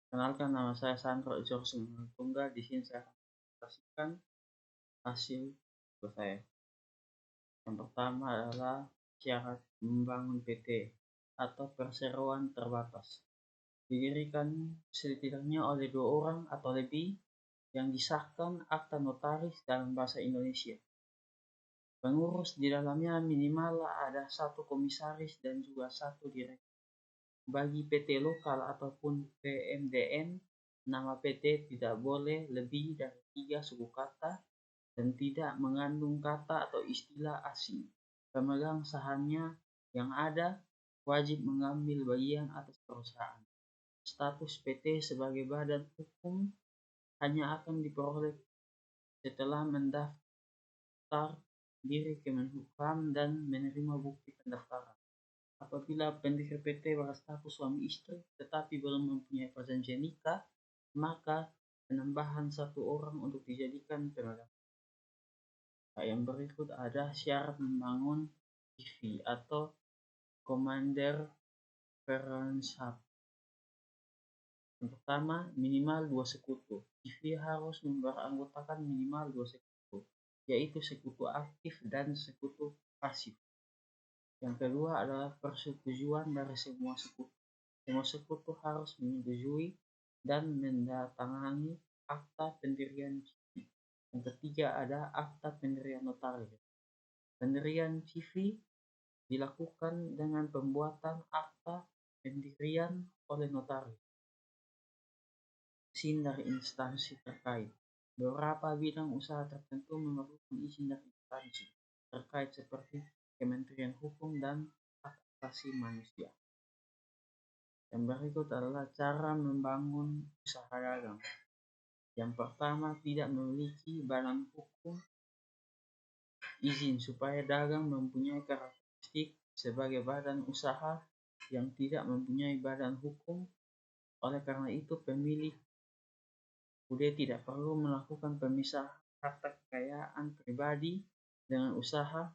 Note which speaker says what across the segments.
Speaker 1: Kenalkan, nama saya Sandro George Tunggal. Di sini saya akan presentasikan hasil saya. Yang pertama adalah syarat membangun PT atau perseroan terbatas. Didirikan setidaknya oleh 2 orang atau lebih yang disahkan akta notaris dalam bahasa Indonesia. Pengurus di dalamnya minimal ada 1 komisaris dan juga 1 direktur. Bagi PT lokal ataupun PMDN, nama PT tidak boleh lebih dari 3 suku kata dan tidak mengandung kata atau istilah asing. Pemegang sahamnya yang ada wajib mengambil bagian atas perusahaan. Status PT sebagai badan hukum hanya akan diperoleh setelah mendaftar diri Kemenhukam dan menerima bukti pendaftaran. Apabila pendiri PT berstatus suami istri tetapi belum mempunyai perjanjian nikah, maka penambahan 1 orang untuk dijadikan pemegang. Yang berikut ada syarat membangun TV atau Commander Verenschap. Yang pertama, minimal 2 sekutu. TV harus beranggotakan minimal 2 sekutu, yaitu sekutu aktif dan sekutu pasif. Yang kedua adalah persetujuan dari semua sekutu. Semua sekutu harus menyetujui dan menandatangani akta pendirian TV. Yang ketiga ada akta pendirian notaris. Pendirian TV dilakukan dengan pembuatan akta pendirian oleh notaris. Izin dari instansi terkait. Beberapa bidang usaha tertentu memerlukan izin dari instansi terkait seperti Kementerian Hukum dan Hak Asasi Manusia. Yang berikut adalah cara membangun usaha dagang. Yang pertama, tidak memiliki badan hukum izin supaya dagang mempunyai karakteristik sebagai badan usaha yang tidak mempunyai badan hukum. Oleh karena itu, pemilik UD tidak perlu melakukan pemisahan harta kekayaan pribadi dengan usaha.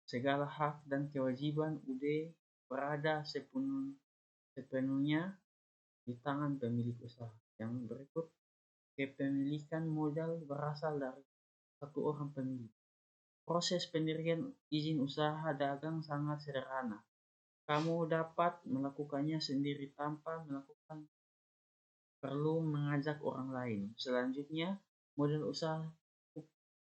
Speaker 1: Segala hak dan kewajiban UD berada sepenuhnya di tangan pemilik usaha. Yang berikut, kepemilikan modal berasal dari 1 orang pemilik. Proses pendirian izin usaha dagang sangat sederhana. Kamu dapat melakukannya sendiri tanpa perlu mengajak orang lain. Selanjutnya, modal usaha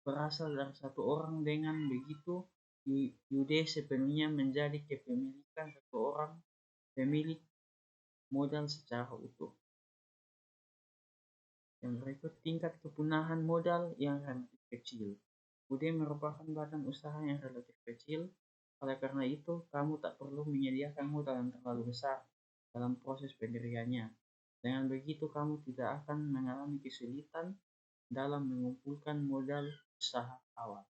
Speaker 1: berasal dari 1 orang. Dengan begitu, UD sepenuhnya menjadi kepemilikan 1 orang pemilik modal secara utuh. Yang berikut, tingkat kepunahan modal yang relatif kecil. UD merupakan badan usaha yang relatif kecil. Oleh karena itu, kamu tak perlu menyediakan modal yang terlalu besar dalam proses pendiriannya. Dengan begitu, kamu tidak akan mengalami kesulitan dalam mengumpulkan modal usaha awal.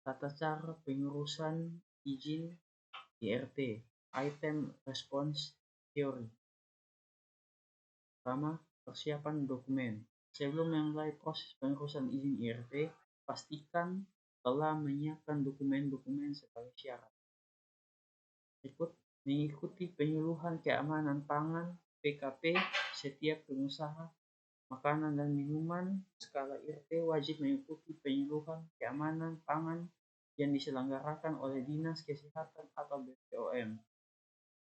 Speaker 1: Tata cara pengurusan izin IRT, Item Response Theory. Pertama, persiapan dokumen. Sebelum memulai proses pengurusan izin IRT, pastikan telah menyiapkan dokumen-dokumen sebagai syarat. Berikut, mengikuti penyuluhan keamanan pangan PKP setiap pengusaha makanan dan minuman skala IRT wajib mengikuti penyuluhan keamanan pangan yang diselenggarakan oleh Dinas Kesehatan atau BPOM.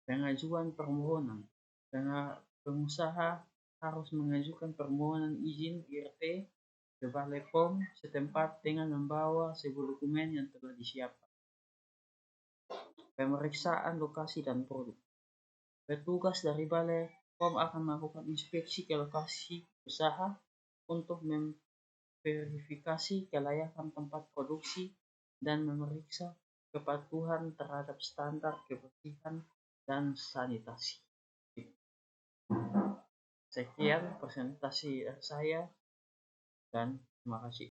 Speaker 1: Pengajuan permohonan. Pengusaha harus mengajukan permohonan izin IRT ke Balai POM setempat dengan membawa sebuah dokumen yang telah disiapkan. Pemeriksaan lokasi dan produk. Petugas dari Balai POM akan melakukan inspeksi ke lokasi usaha untuk memverifikasi kelayakan tempat produksi dan memeriksa kepatuhan terhadap standar kebersihan dan sanitasi. Sekian presentasi saya dan terima kasih.